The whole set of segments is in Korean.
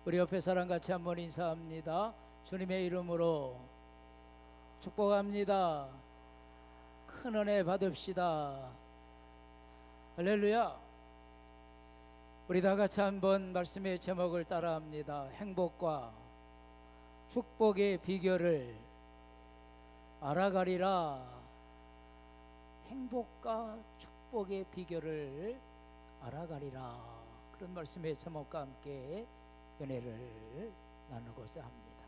우리 옆에 사람 같이 한번 인사합니다. 주님의 이름으로 축복합니다. 큰 은혜 받읍시다. 할렐루야. 우리 다 같이 한번 말씀의 제목을 따라합니다. 행복과 축복의 비결을 알아가리라. 행복과 축복의 비결을 알아가리라. 그런 말씀의 제목과 함께 은혜를 나누고자 합니다.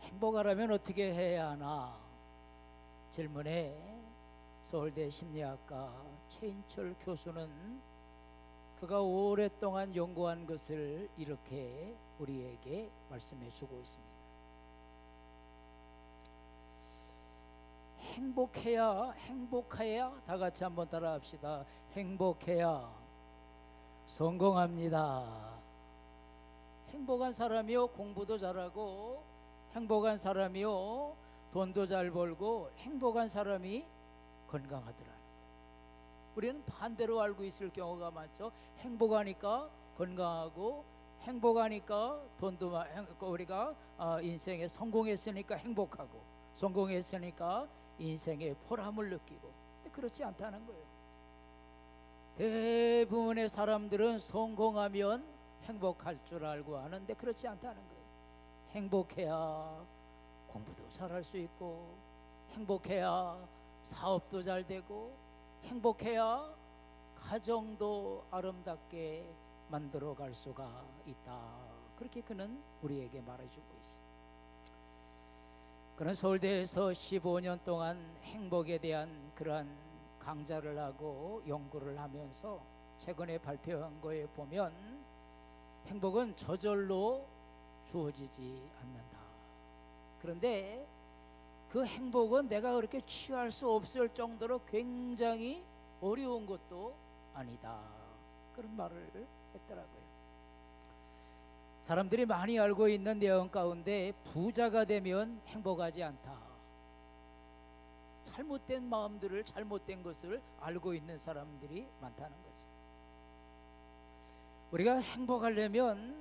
행복하려면 어떻게 해야 하나 질문에 서울대 심리학과 최인철 교수는 그가 오랫동안 연구한 것을 이렇게 우리에게 말씀해 주고 있습니다. 행복해야 다 같이 한번 따라합시다. 행복해야 성공합니다. 행복한 사람이요 공부도 잘하고, 행복한 사람이요 돈도 잘 벌고, 행복한 사람이 건강하더라. 우리는 반대로 알고 있을 경우가 많죠. 행복하니까 건강하고, 행복하니까 돈도 많고, 우리가 인생에 성공했으니까 행복하고, 성공했으니까 인생의 보람을 느끼고. 근데 그렇지 않다는 거예요. 대부분의 사람들은 성공하면 행복할 줄 알고 하는데 그렇지 않다는 거예요. 행복해야 공부도 잘할 수 있고, 행복해야 사업도 잘 되고, 행복해야 가정도 아름답게 만들어 갈 수가 있다. 그렇게 그는 우리에게 말해주고 있습니다. 그는 서울대에서 15년 동안 행복에 대한 그러한 강좌를 하고 연구를 하면서 최근에 발표한 거에 보면 행복은 저절로 주어지지 않는다. 그런데 그 행복은 내가 그렇게 취할 수 없을 정도로 굉장히 어려운 것도 아니다. 그런 말을 했더라고요. 사람들이 많이 알고 있는 내용 가운데 부자가 되면 행복하지 않다. 잘못된 마음들을, 잘못된 것을 알고 있는 사람들이 많다는 거죠. 우리가 행복하려면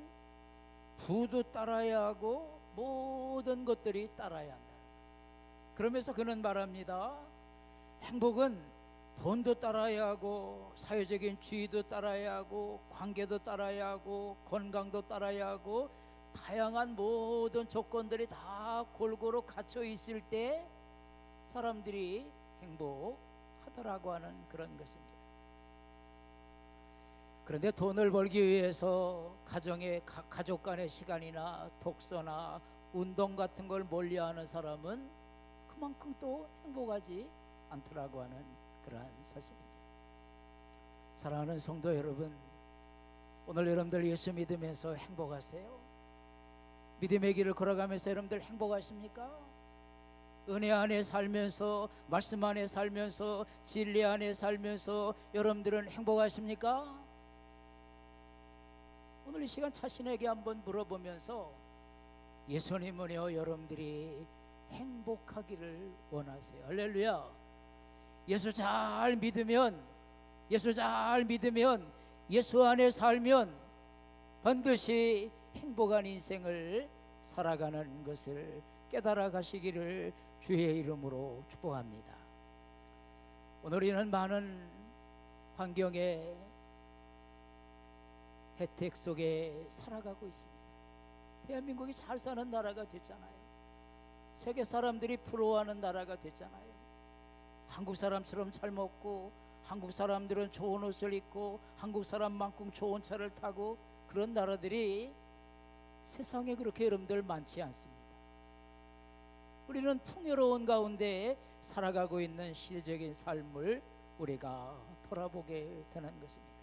부도 따라야 하고 모든 것들이 따라야 한다. 그러면서 그는 말합니다. 행복은 돈도 따라야 하고, 사회적인 지위도 따라야 하고, 관계도 따라야 하고, 건강도 따라야 하고, 다양한 모든 조건들이 다 골고루 갖춰 있을 때 사람들이 행복하더라고 하는 그런 것입니다. 그런데 돈을 벌기 위해서 가족 간의 시간이나 독서나 운동 같은 걸 멀리하는 사람은 그만큼 또 행복하지 않더라고 하는 그러한 사실입니다. 사랑하는 성도 여러분, 오늘 여러분들 예수 믿으면서 행복하세요? 믿음의 길을 걸어가면서 여러분들 행복하십니까? 은혜 안에 살면서, 말씀 안에 살면서, 진리 안에 살면서 여러분들은 행복하십니까? 오늘 이 시간 자신에게 한번 물어보면서 예수님은요 여러분들이 행복하기를 원하세요. 할렐루야. 예수 잘 믿으면, 예수 안에 살면 반드시 행복한 인생을 살아가는 것을 깨달아 가시기를 주의 이름으로 축복합니다. 오늘 우리는 많은 환경의 혜택 속에 살아가고 있습니다. 대한민국이 잘 사는 나라가 됐잖아요. 세계 사람들이 부러워하는 나라가 됐잖아요. 한국 사람처럼 잘 먹고, 한국 사람들은 좋은 옷을 입고, 한국 사람만큼 좋은 차를 타고, 그런 나라들이 세상에 그렇게 여러분들 많지 않습니다. 우리는 풍요로운 가운데 살아가고 있는 시대적인 삶을 우리가 돌아보게 되는 것입니다.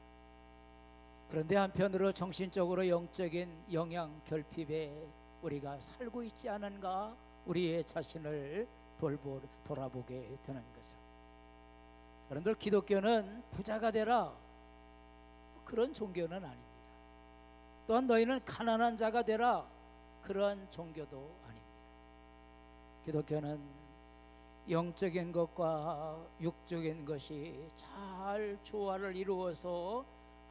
그런데 한편으로 정신적으로 영적인 영향 결핍에 우리가 살고 있지 않은가, 우리의 자신을 돌아보게 되는 것을. 여러분들, 기독교는 부자가 되라 그런 종교는 아닙니다. 또한 너희는 가난한 자가 되라 그런 종교도 아닙니다. 기독교는 영적인 것과 육적인 것이 잘 조화를 이루어서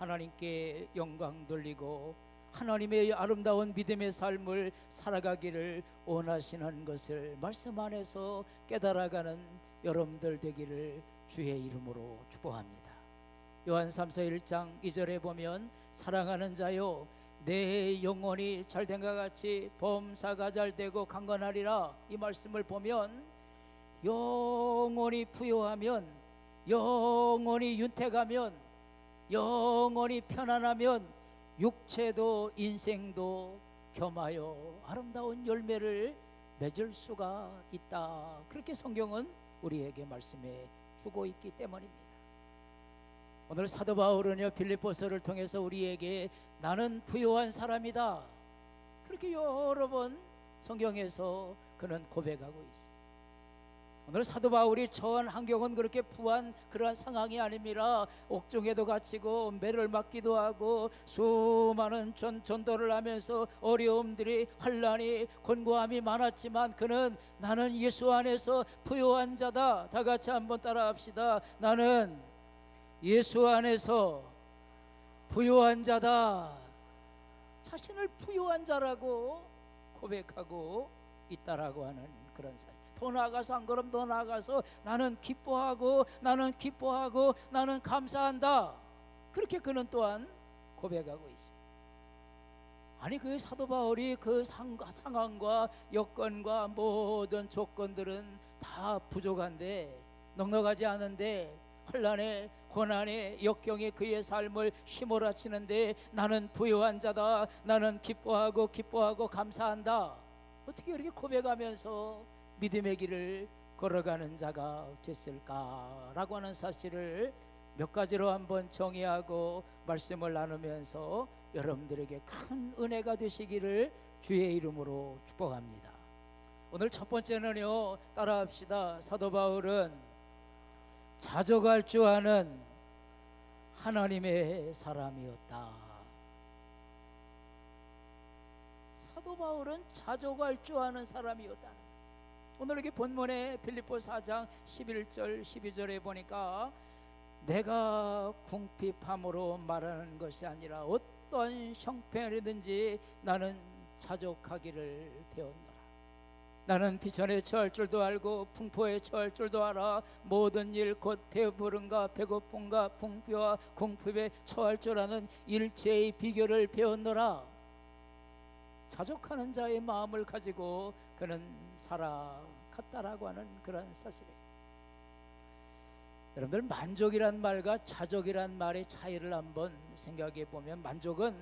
하나님께 영광 돌리고 하나님의 아름다운 믿음의 삶을 살아가기를 원하시는 것을 말씀 안에서 깨달아가는 여러분들 되기를 주의 이름으로 축복합니다. 요한 3서 1장 2절에 보면 사랑하는 자요 내 영혼이 잘된과 같이 범사가 잘되고 강건하리라, 이 말씀을 보면 영혼이 부요하면, 영혼이 윤택하면, 영혼이 편안하면 육체도 인생도 겸하여 아름다운 열매를 맺을 수가 있다. 그렇게 성경은 우리에게 말씀해 주고 있기 때문입니다. 오늘 사도 바울은요 빌립보서를 통해서 우리에게 나는 부요한 사람이다, 그렇게 여러 번 성경에서 그는 고백하고 있습니다. 오늘 사도 바울이 처한 환경은 그렇게 부한 그러한 상황이 아닙니다. 옥중에도 갇히고 매를 맞기도 하고 수많은 전도를 하면서 어려움들이, 환난이, 곤고함이 많았지만 그는 나는 예수 안에서 부요한 자다. 다 같이 한번 따라합시다. 나는 예수 안에서 부요한 자다. 자신을 부요한 자라고 고백하고 있다라고 하는 그런 사실. 더 나아가서 한 걸음 더 나아가서 나는 기뻐하고 나는 기뻐하고 나는 감사한다, 그렇게 그는 또한 고백하고 있어요. 아니 그 사도 바울이 그 상황과 여건과 모든 조건들은 다 부족한데, 넉넉하지 않은데, 환난에 고난에 역경에 그의 삶을 휘몰아치는데 나는 부요한 자다, 나는 기뻐하고 기뻐하고 감사한다, 어떻게 이렇게 고백하면서 믿음의 길을 걸어가는 자가 됐을까라고 하는 사실을 몇 가지로 한번 정의하고 말씀을 나누면서 여러분들에게 큰 은혜가 되시기를 주의 이름으로 축복합니다. 오늘 첫 번째는요, 따라합시다. 사도 바울은 자족할 줄 아는 하나님의 사람이었다. 사도 바울은 자족할 줄 아는 사람이었다. 오늘 이렇게 본문에 빌립보 4장 11절 12절에 보니까 내가 궁핍함으로 말하는 것이 아니라 어떤 형편이든지 나는 자족하기를 배웠노라. 나는 비천에 처할 줄도 알고 풍포에 처할 줄도 알아. 모든 일 곧 배부름과 배고픔과 풍비와 궁핍에 처할 줄 아는 일체의 비결을 배웠노라. 자족하는 자의 마음을 가지고 그는 살아갔다라고 하는 그런 사실이에요. 여러분들 만족이란 말과 자족이란 말의 차이를 한번 생각해 보면, 만족은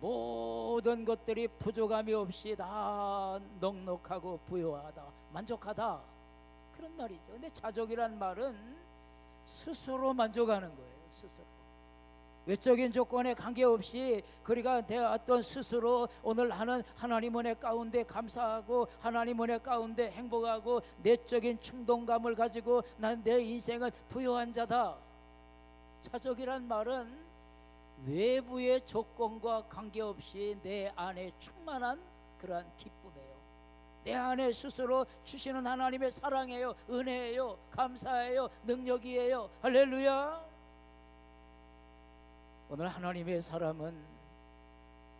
모든 것들이 부족함이 없이 다 넉넉하고 부요하다, 만족하다, 그런 말이죠. 근데 자족이란 말은 스스로 만족하는 거예요. 스스로 외적인 조건에 관계없이 그리가 되었던 스스로 오늘 하는 하나님 은혜 가운데 감사하고 하나님 은혜 가운데 행복하고 내적인 충동감을 가지고 난 내 인생은 부요한 자다. 자족이란 말은 외부의 조건과 관계없이 내 안에 충만한 그러한 기쁨이에요. 내 안에 스스로 주시는 하나님의 사랑이에요, 은혜예요, 감사예요, 능력이에요. 할렐루야. 오늘 하나님의 사람은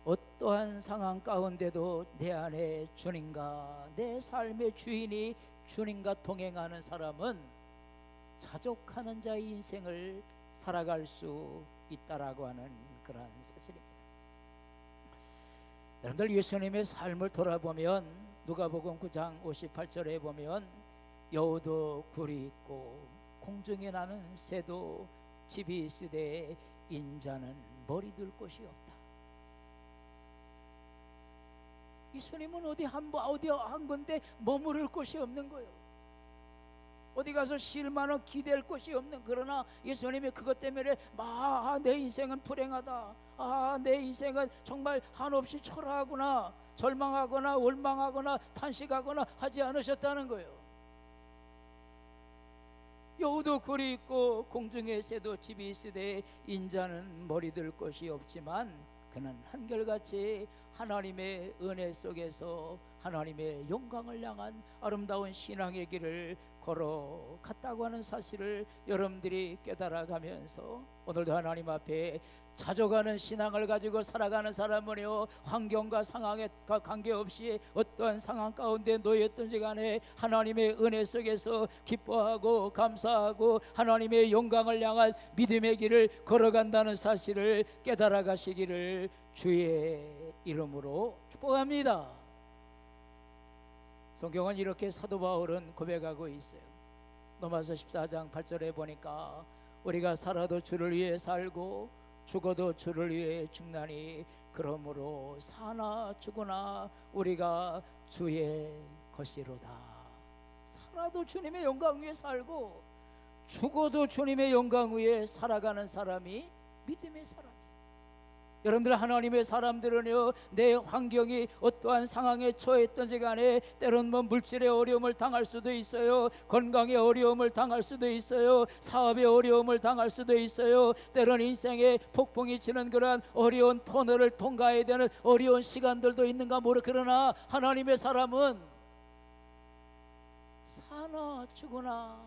어떠한 상황 가운데도 내 안에 주님과 내 삶의 주인이 주님과 동행하는 사람은 자족하는 자의 인생을 살아갈 수 있다라고 하는 그러한 사실입니다. 여러분들 예수님의 삶을 돌아보면 누가복음 9장 58절에 보면 여우도 굴이 있고 공중에 나는 새도 집이 있으되 인자는 머리 둘 곳이 없다. 예수님은 어디 한 군데 머무를 곳이 없는 거예요. 어디 가서 쉴 만한 기댈 곳이 없는, 그러나 예수님이 그것 때문에 내 인생은 불행하다, 내 인생은 정말 한없이 초라하구나, 절망하거나 원망하거나 탄식하거나 하지 않으셨다는 거예요. 여우도 굴이 있고 공중에 새도 집이 있으되 인자는 머리 들 곳이 없지만 그는 한결같이 하나님의 은혜 속에서 하나님의 영광을 향한 아름다운 신앙의 길을 걸어갔다고 하는 사실을 여러분들이 깨달아가면서 오늘도 하나님 앞에 자족하는 신앙을 가지고 살아가는 사람은요, 환경과 상황에 관계없이 어떠한 상황 가운데 놓였든지 간에 하나님의 은혜 속에서 기뻐하고 감사하고 하나님의 영광을 향한 믿음의 길을 걸어간다는 사실을 깨달아 가시기를 주의 이름으로 축복합니다. 성경은 이렇게 사도 바울은 고백하고 있어요. 로마서 14장 8절에 보니까 우리가 살아도 주를 위해 살고 죽어도 주를 위해 죽나니 그러므로 사나 죽으나 우리가 주의 것이로다. 살아도 주님의 영광 위에 살고 죽어도 주님의 영광 위에 살아가는 사람이 믿음의 사람이에요. 여러분들, 하나님의 사람들은요, 내 환경이 어떠한 상황에 처했든지 간에 때로는 뭐 물질의 어려움을 당할 수도 있어요, 건강의 어려움을 당할 수도 있어요, 사업의 어려움을 당할 수도 있어요, 때로는 인생에 폭풍이 치는 그러한 어려운 터널을 통과해야 되는 어려운 시간들도 있는가 모르. 그러나 하나님의 사람은 사나 죽으나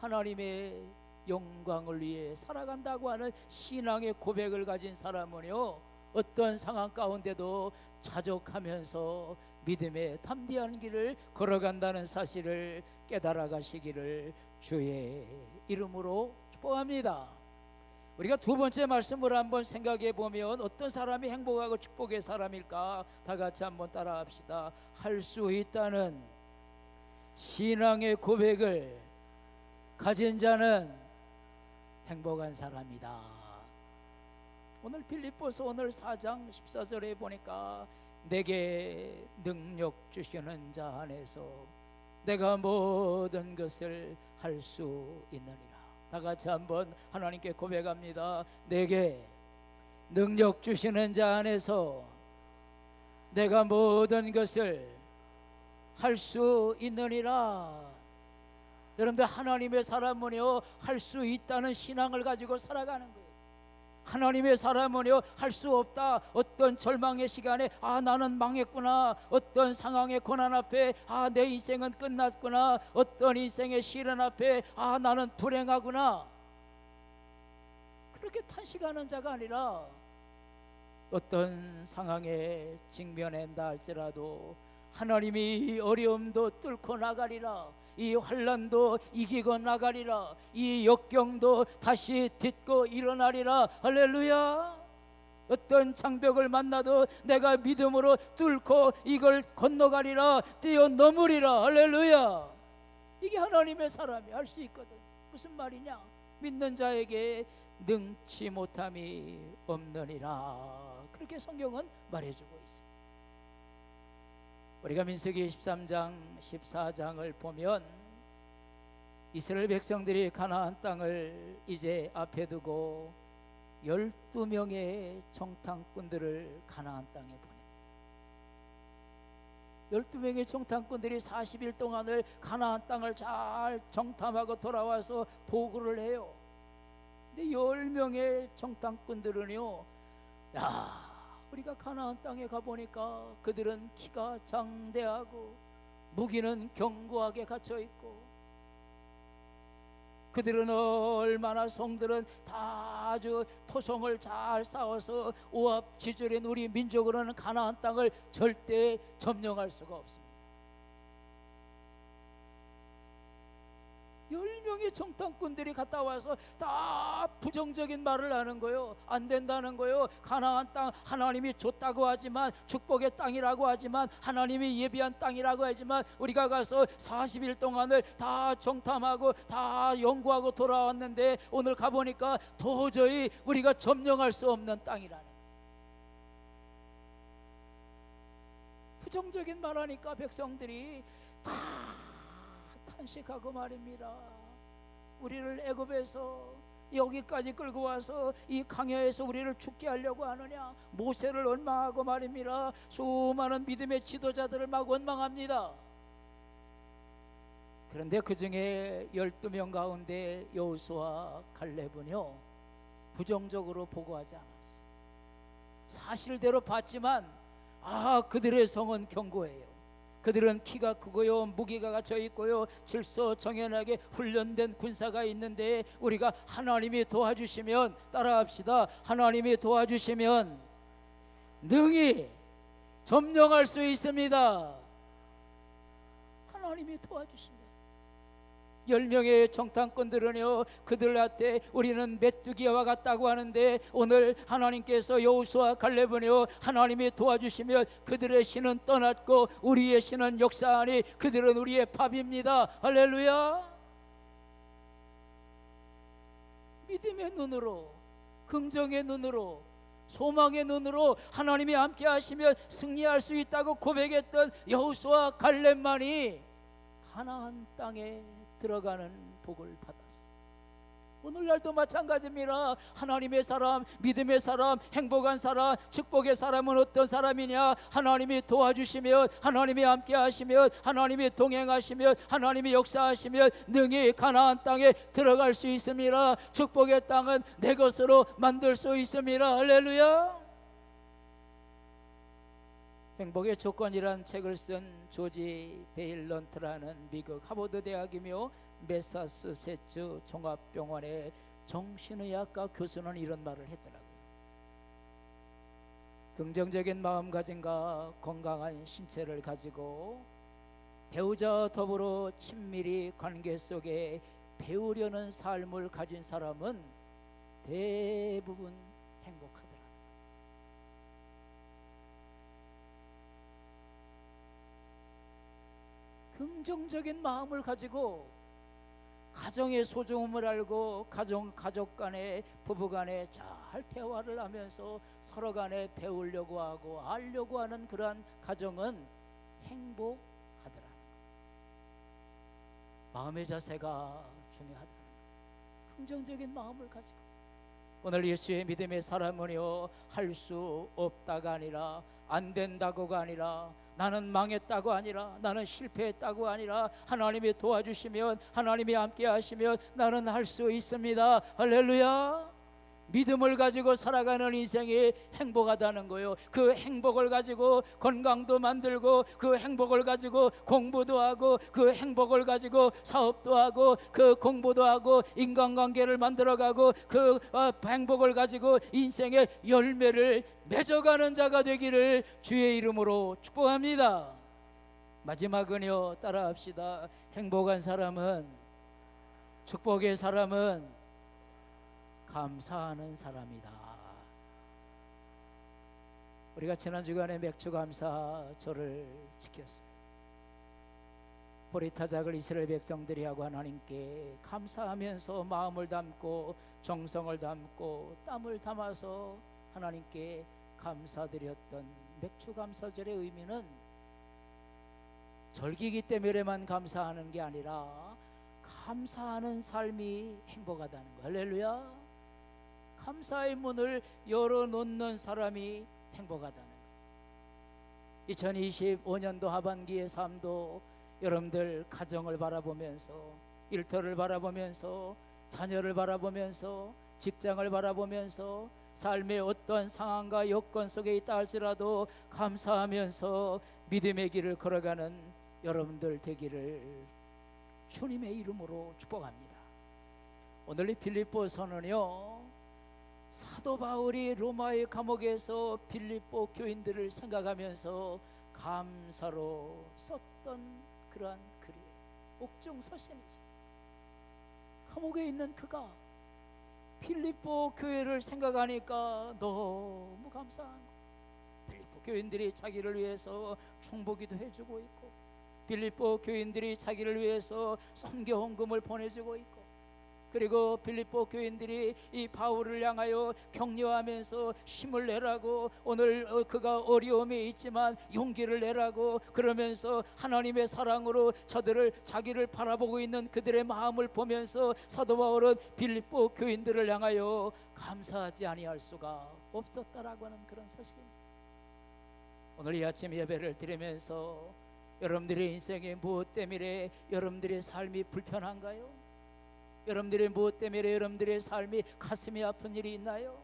하나님의 영광을 위해 살아간다고 하는 신앙의 고백을 가진 사람은요, 어떤 상황 가운데도 자족하면서 믿음의 담대한 길을 걸어간다는 사실을 깨달아 가시기를 주의 이름으로 축복합니다. 우리가 두 번째 말씀을 한번 생각해 보면 어떤 사람이 행복하고 축복의 사람일까? 다 같이 한번 따라합시다. 할 수 있다는 신앙의 고백을 가진 자는 행복한 사람이다. 오늘 빌립보서 오늘 4장 14절에 보니까 내게 능력 주시는 자 안에서 내가 모든 것을 할 수 있느니라. 다 같이 한번 하나님께 고백합니다. 내게 능력 주시는 자 안에서 내가 모든 것을 할 수 있느니라. 여러분들, 하나님의 사람은요, 할 수 있다는 신앙을 가지고 살아가는 거예요. 하나님의 사람은요, 할 수 없다. 어떤 절망의 시간에 나는 망했구나, 어떤 상황의 고난 앞에 내 인생은 끝났구나, 어떤 인생의 시련 앞에 나는 불행하구나, 그렇게 탄식하는 자가 아니라 어떤 상황에 직면한다 할지라도 하나님이 이 어려움도 뚫고 나가리라, 이 환난도 이기고 나가리라, 이 역경도 다시 딛고 일어나리라. 할렐루야. 어떤 장벽을 만나도 내가 믿음으로 뚫고 이걸 건너가리라, 뛰어넘으리라. 할렐루야. 이게 하나님의 사람이 할 수 있거든. 무슨 말이냐? 믿는 자에게 능치 못함이 없느니라. 그렇게 성경은 말해주고 있어요. 우리가 민수기 13장 14장을 보면 이스라엘 백성들이 가나안 땅을 이제 앞에 두고 12명의 정탐꾼들을 가나안 땅에 보내. 12명의 정탐꾼들이 40일 동안을 가나안 땅을 잘 정탐하고 돌아와서 보고를 해요. 근데 10명의 정탐꾼들은요, 우리가 가나안 땅에 가보니까 그들은 키가 장대하고 무기는 견고하게 갇혀있고, 그들은 얼마나 성들은 다 아주 토성을 잘 쌓아서 오합지졸인 우리 민족으로는 가나안 땅을 절대 점령할 수가 없습니다. 10명의 정탐꾼들이 갔다 와서 다 부정적인 말을 하는 거예요. 안 된다는 거예요. 가나안 땅 하나님이 줬다고 하지만, 축복의 땅이라고 하지만, 하나님이 예비한 땅이라고 하지만, 우리가 가서 40일 동안을 다 정탐하고 다 연구하고 돌아왔는데 오늘 가보니까 도저히 우리가 점령할 수 없는 땅이라는, 부정적인 말하니까 백성들이 다 탄식하고 말입니다. 우리를 애굽에서 여기까지 끌고 와서 이 광야에서 우리를 죽게 하려고 하느냐. 모세를 원망하고 말입니다. 수많은 믿음의 지도자들을 막 원망합니다. 그런데 그 중에 12명 가운데 여호수아와 갈렙은요, 부정적으로 보고하지 않았어요. 사실대로 봤지만 그들의 성은 견고해요. 그들은 키가 크고요, 무기가 갖춰 있고요, 질서정연하게 훈련된 군사가 있는데 우리가 하나님이 도와주시면, 따라합시다, 하나님이 도와주시면 능히 점령할 수 있습니다. 하나님이 도와주시면. 10명의 정탐꾼들은요, 그들한테 우리는 메뚜기와 같다고 하는데 오늘 하나님께서 여호수아 갈렙은요, 하나님이 도와주시면 그들의 신은 떠났고 우리의 신은 역사하니 그들은 우리의 밥입니다. 할렐루야. 믿음의 눈으로, 긍정의 눈으로, 소망의 눈으로 하나님이 함께 하시면 승리할 수 있다고 고백했던 여호수아 갈렙만이 가나안 땅에 들어가는 복을 받았어. 오늘날도 마찬가지입니다. 하나님의 사람, 믿음의 사람, 행복한 사람, 축복의 사람은 어떤 사람이냐? 하나님이 도와주시면, 하나님이 함께 하시면, 하나님이 동행하시면, 하나님이 역사하시면 능히 가나안 땅에 들어갈 수 있습니다. 축복의 땅은 내 것으로 만들 수 있습니다. 할렐루야. 행복의 조건이란 책을 쓴 조지 베일런트라는 미국 하버드 대학이며 매사추세츠 종합병원의 정신의학과 교수는 이런 말을 했더라고요. 긍정적인 마음가짐과 건강한 신체를 가지고 배우자와 더불어 친밀히 관계 속에 배우려는 삶을 가진 사람은 대부분 행복하다. 긍정적인 마음을 가지고 가정의 소중함을 알고 가족 간에, 부부 간에 잘 대화를 하면서 서로 간에 배우려고 하고 알려고 하는 그러한 가정은 행복하더라. 마음의 자세가 중요하다. 긍정적인 마음을 가지고. 오늘 예수의 믿음의 사람은요, 할 수 없다가 아니라, 안 된다고가 아니라, 나는 망했다고 아니라, 나는 실패했다고 아니라, 하나님이 도와주시면, 하나님이 함께 하시면 나는 할 수 있습니다. 할렐루야. 믿음을 가지고 살아가는 인생이 행복하다는 거예요. 그 행복을 가지고 건강도 만들고, 그 행복을 가지고 공부도 하고, 그 행복을 가지고 사업도 하고, 그 공부도 하고 인간관계를 만들어가고, 그 행복을 가지고 인생의 열매를 맺어가는 자가 되기를 주의 이름으로 축복합니다. 마지막은요, 따라합시다. 행복한 사람은, 축복의 사람은 감사하는 사람이다. 우리가 지난 주간에 맥주감사절을 지켰어요. 보리타작을 이스라엘 백성들이 하고 하나님께 감사하면서 마음을 담고 정성을 담고 땀을 담아서 하나님께 감사드렸던 맥주감사절의 의미는 절기기 때문에만 감사하는 게 아니라 감사하는 삶이 행복하다는 거. 할렐루야. 감사의 문을 열어놓는 사람이 행복하다는 거. 2025년도 하반기의 삶도 여러분들 가정을 바라보면서, 일터를 바라보면서, 자녀를 바라보면서, 직장을 바라보면서, 삶의 어떤 상황과 여건 속에 있다 할지라도 감사하면서 믿음의 길을 걸어가는 여러분들 되기를 주님의 이름으로 축복합니다. 오늘 이 빌립보서는요, 사도 바울이 로마의 감옥에서 빌립보 교인들을 생각하면서 감사로 썼던 그러한 글이에요. 옥중서신이죠. 감옥에 있는 그가 빌립보 교회를 생각하니까 너무 감사한 거예요. 빌립보 교인들이 자기를 위해서 충복기도 해주고 있고, 빌립보 교인들이 자기를 위해서 선교 헌금을 보내주고 있고, 그리고 빌립보 교인들이 이 바울을 향하여 격려하면서 힘을 내라고, 오늘 그가 어려움에 있지만 용기를 내라고 그러면서 하나님의 사랑으로 저들을, 자기를 바라보고 있는 그들의 마음을 보면서 사도 바울은 빌립보 교인들을 향하여 감사하지 아니할 수가 없었다라고 하는 그런 사실입니다. 오늘 이 아침 예배를 드리면서 여러분들의 인생에 무엇 때문에 여러분들의 삶이 불편한가요? 여러분들의 무엇 때문에 여러분들의 삶이 가슴이 아픈 일이 있나요?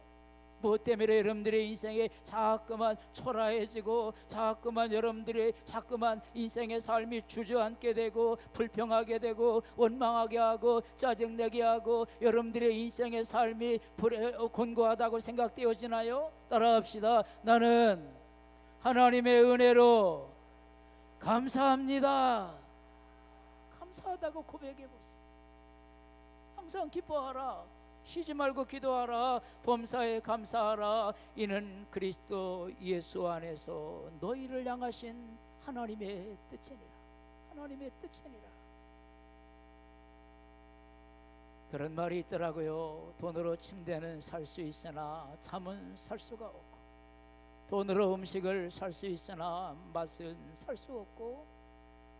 뭐 때문에 여러분들의 인생에 자꾸만 초라해지고 자꾸만 여러분들의 자꾸만 인생의 삶이 주저앉게 되고 불평하게 되고 원망하게 하고 짜증내게 하고 여러분들의 인생의 삶이 곤고하다고 생각되어지나요? 따라합시다. 나는 하나님의 은혜로 감사합니다. 감사하다고 고백해 보세요. 항상 기뻐하라. 쉬지 말고 기도하라. 범사에 감사하라. 이는 그리스도 예수 안에서 너희를 향하신 하나님의 뜻이니라. 하나님의 뜻이니라. 그런 말이 있더라고요. 돈으로 침대는 살 수 있으나 잠은 살 수가 없고, 돈으로 음식을 살 수 있으나 맛은 살 수 없고,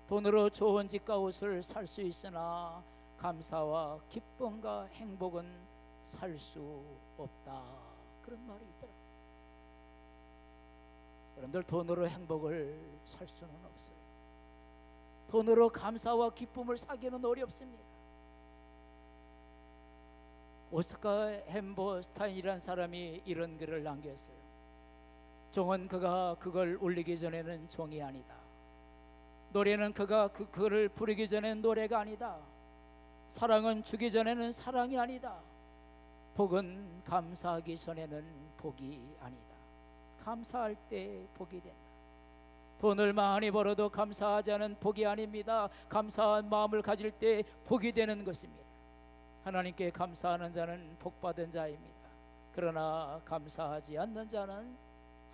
돈으로 좋은 집과 옷을 살 수 있으나 감사와 기쁨과 행복은 살 수 없다. 그런 말이 있더라고요. 여러분들, 돈으로 행복을 살 수는 없어요. 돈으로 감사와 기쁨을 사기는 어렵습니다. 오스카 햄버스타인이라는 사람이 이런 글을 남겼어요. 종은 그가 그걸 울리기 전에는 종이 아니다. 노래는 그가 그 글을 부르기 전에는 노래가 아니다. 사랑은 주기 전에는 사랑이 아니다. 복은 감사하기 전에는 복이 아니다. 감사할 때 복이 된다. 돈을 많이 벌어도 감사하지 않은 복이 아닙니다. 감사한 마음을 가질 때 복이 되는 것입니다. 하나님께 감사하는 자는 복받은 자입니다. 그러나 감사하지 않는 자는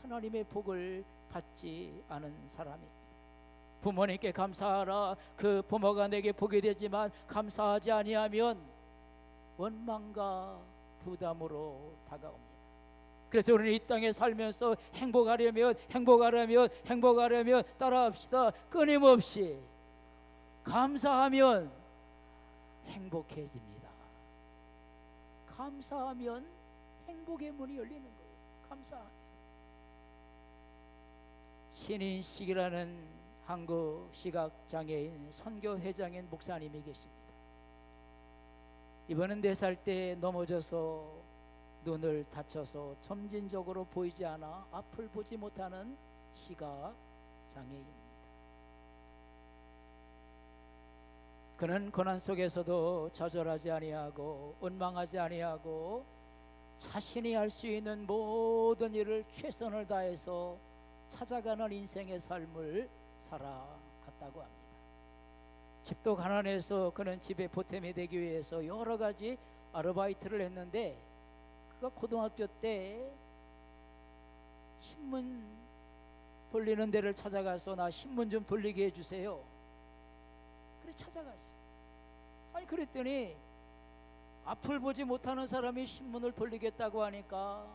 하나님의 복을 받지 않은 사람입니다. 부모님께 감사하라. 그 부모가 내게 복이 되지만 감사하지 아니하면 원망과 부담으로 다가옵니다. 그래서 우리는 이 땅에 살면서 행복하려면 따라합시다. 끊임없이 감사하면 행복해집니다. 감사하면 행복의 문이 열리는 거예요. 감사하면. 신인식이라는 한국 시각장애인 선교회장인 목사님이 계십니다. 이번은 4살 때 넘어져서 눈을 다쳐서 점진적으로 보이지 않아 앞을 보지 못하는 시각장애인입니다. 그는 고난 속에서도 좌절하지 아니하고 원망하지 아니하고 자신이 할 수 있는 모든 일을 최선을 다해서 찾아가는 인생의 삶을 살아갔다고 합니다. 집도 가난해서 그는 집에 보탬이 되기 위해서 여러 가지 아르바이트를 했는데, 그가 고등학교 때 신문 돌리는 데를 찾아가서 나 신문 좀 돌리게 해주세요. 그래 찾아갔어. 아니 그랬더니 앞을 보지 못하는 사람이 신문을 돌리겠다고 하니까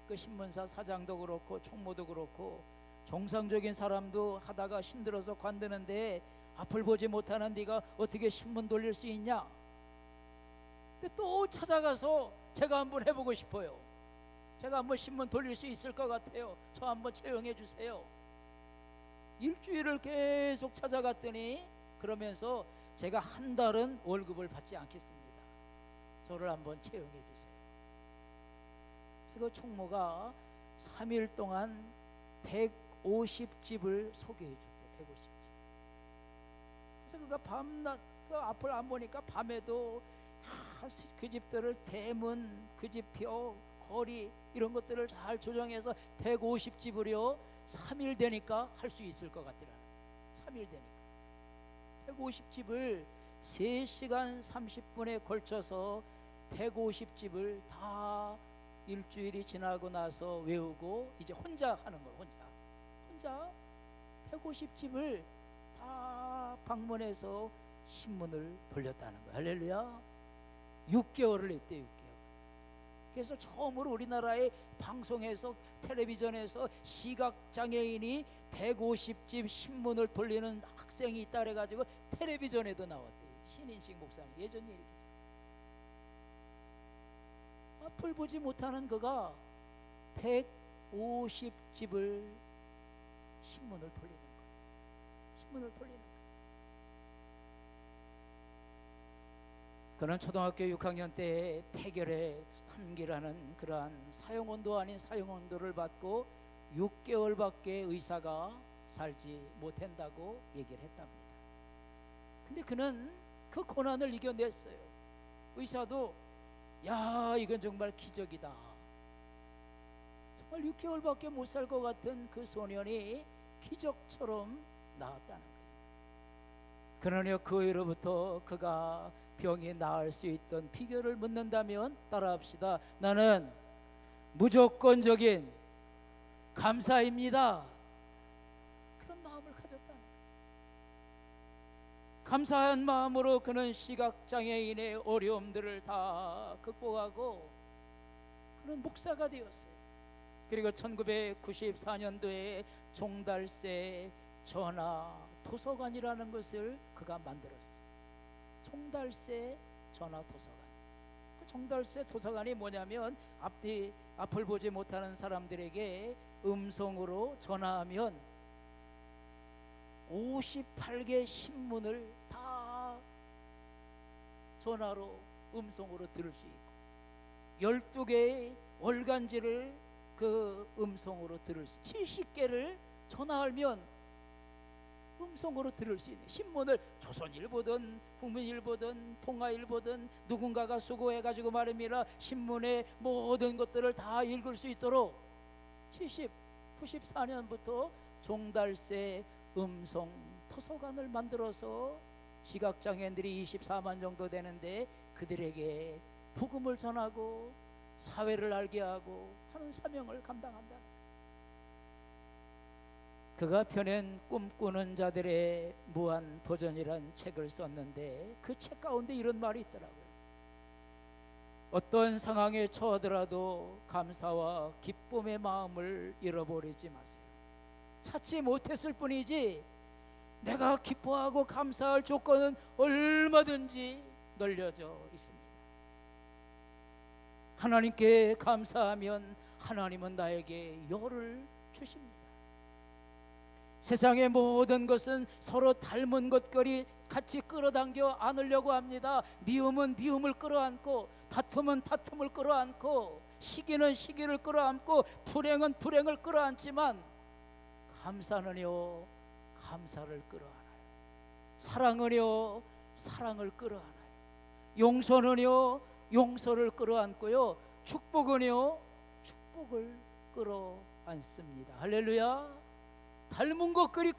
그 신문사 사장도 그렇고 총무도 그렇고 정상적인 사람도 하다가 힘들어서 관두는데 앞을 보지 못하는 네가 어떻게 신문 돌릴 수 있냐? 근데 또 찾아가서 제가 한번 해보고 싶어요. 제가 한번 신문 돌릴 수 있을 것 같아요. 저 한번 채용해 주세요. 일주일을 계속 찾아갔더니 그러면서 제가 한 달은 월급을 받지 않겠습니다. 저를 한번 채용해 주세요. 그래서 그 총무가 3일 동안 150집을 소개해 줬대. 150집. 그래서 그가 밤낮 그 앞을 안 보니까 밤에도 그 집들을 대문, 그 집표, 거리 이런 것들을 잘 조정해서 150집을요 3일 되니까 할 수 있을 것 같더라. 3일 되니까 150집을 3시간 30분에 걸쳐서 150집을 다 일주일이 지나고 나서 외우고 이제 혼자 하는 거예요. 혼자 150집을 다 방문해서 신문을 돌렸다는 거예요. 할렐루야. 6개월을 했대. 6개월. 그래서 처음으로 우리나라의 방송에서 텔레비전에서 시각장애인이 150집 신문을 돌리는 학생이 있다 그래가지고 텔레비전에도 나왔대. 신인식 목사님 예전 얘기죠. 앞을 보지 못하는 그가 150집을 신문을 돌리는 거예요. 신문을 돌리는 거예요. 그는 초등학교 6학년 때 폐결핵 3기라는 그러한 사형온도 아닌 사형온도를 받고 6개월밖에 의사가 살지 못한다고 얘기를 했답니다. 근데 그는 그 고난을 이겨냈어요. 의사도 야, 이건 정말 기적이다. 정말 6개월밖에 못 살 것 같은 그 소년이 기적처럼 나았다는 거예요. 그러나 그 후로부터 그가 병이 나을 수 있던 비결을 묻는다면 따라합시다. 나는 무조건적인 감사입니다. 그런 마음을 가졌다는 거예요. 감사한 마음으로 그는 시각장애인의 어려움들을 다 극복하고 그는 목사가 되었어요. 그리고 1994년도에 종달새 전화 도서관이라는 것을 그가 만들었어요. 종달새 전화 도서관. 그 종달새 도서관이 뭐냐면 앞을 보지 못하는 사람들에게 음성으로 전화하면 58개 신문을 다 전화로 음성으로 들을 수 있고 12개의 월간지를 그 음성으로 들을 수 70개를 전화하면 음성으로 들을 수 있는 신문을 조선일보든 국민일보든 통화일보든 누군가가 수고해가지고 말입니다. 신문의 모든 것들을 다 읽을 수 있도록 94년부터 종달새 음성 도서관을 만들어서 시각장애인들이 24만 정도 되는데 그들에게 복음을 전하고 사회를 알게 하고 하는 사명을 감당한다. 그가 펴낸 꿈꾸는 자들의 무한 도전이란 책을 썼는데 그 책 가운데 이런 말이 있더라고요. 어떤 상황에 처하더라도 감사와 기쁨의 마음을 잃어버리지 마세요. 찾지 못했을 뿐이지 내가 기뻐하고 감사할 조건은 얼마든지 널려져 있습니다. 하나님께 감사하면 하나님은 나에게 열을 주십니다. 세상의 모든 것은 서로 닮은 것들이 같이 끌어당겨 안으려고 합니다. 미움은 미움을 끌어안고 다툼은 다툼을 끌어안고 시기는 시기를 끌어안고 불행은 불행을 끌어안지만 감사는요 감사를 끌어안아요. 사랑은요 사랑을 끌어안아요. 용서는요 용서를 끌어안고요 축복은요 축복을 끌어안습니다. 할렐루야. 닮은 것들이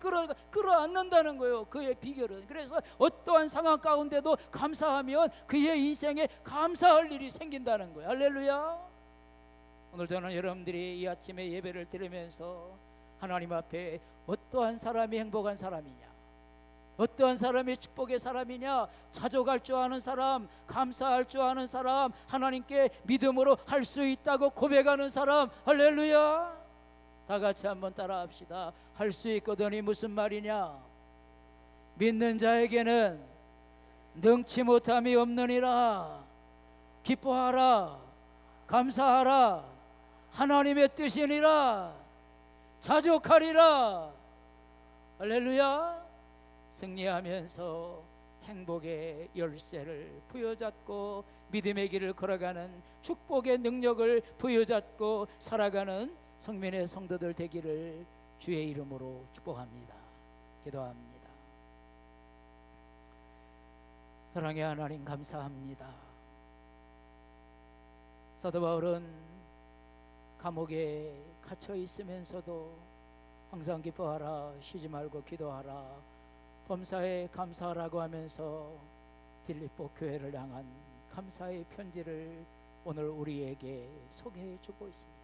끌어안는다는 거예요. 그의 비결은. 그래서 어떠한 상황 가운데도 감사하면 그의 인생에 감사할 일이 생긴다는 거예요. 할렐루야. 오늘 저는 여러분들이 이 아침에 예배를 드리면서 하나님 앞에 어떠한 사람이 행복한 사람이냐, 어떠한 사람이 축복의 사람이냐, 자족할 줄 아는 사람, 감사할 줄 아는 사람, 하나님께 믿음으로 할 수 있다고 고백하는 사람. 할렐루야. 다 같이 한번 따라합시다. 할 수 있거든이 무슨 말이냐? 믿는 자에게는 능치 못함이 없느니라. 기뻐하라, 감사하라, 하나님의 뜻이니라. 자족하리라. 할렐루야. 승리하면서 행복의 열쇠를 부여잡고 믿음의 길을 걸어가는 축복의 능력을 부여잡고 살아가는 성민의 성도들 되기를 주의 이름으로 축복합니다. 기도합니다. 사랑의 하나님 감사합니다. 사도 바울은 감옥에 갇혀 있으면서도 항상 기뻐하라, 쉬지 말고 기도하라, 범사에 감사하라고 하면서 빌립보 교회를 향한 감사의 편지를 오늘 우리에게 소개해 주고 있습니다.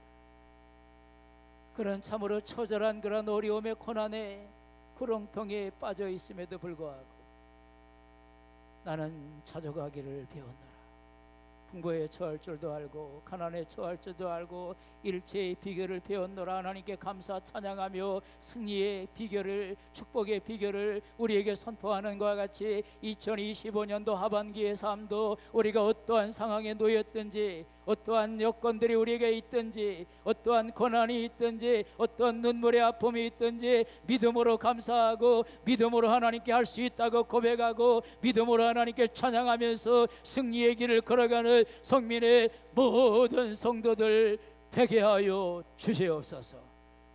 그런 참으로 처절한 그런 어려움의 고난에 구렁텅이에 빠져 있음에도 불구하고 나는 자족하기를 배웠노라. 풍부에 처할 줄도 알고 가난에 처할 줄도 알고 일체의 비결을 배웠노라. 하나님께 감사 찬양하며 승리의 비결을, 축복의 비결을 우리에게 선포하는 것과 같이 2025년도 하반기의 삶도 우리가 어떠한 상황에 놓였든지 어떠한 여건들이 우리에게 있든지, 어떠한 고난이 있든지, 어떠한 눈물의 아픔이 있든지 믿음으로 감사하고 믿음으로 하나님께 할 수 있다고 고백하고 믿음으로 하나님께 찬양하면서 승리의 길을 걸어가는 성민의 모든 성도들 되게 하여 주시옵소서.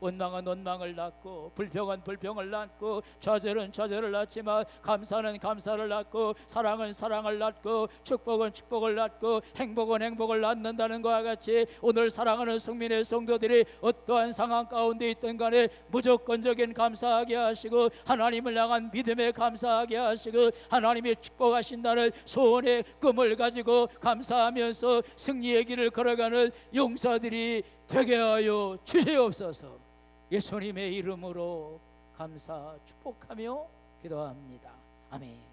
원망은 원망을 낳고 불평은 불평을 낳고 좌절은 좌절을 낳지만 감사는 감사를 낳고 사랑은 사랑을 낳고 축복은 축복을 낳고 행복은 행복을 낳는다는 것과 같이 오늘 사랑하는 성민의 성도들이 어떠한 상황 가운데 있든 간에 무조건적인 감사하게 하시고 하나님을 향한 믿음에 감사하게 하시고 하나님이 축복하신다는 소원의 꿈을 가지고 감사하면서 승리의 길을 걸어가는 용사들이 되게 하여 주시옵소서. 예수님의 이름으로 감사 축복하며 기도합니다. 아멘.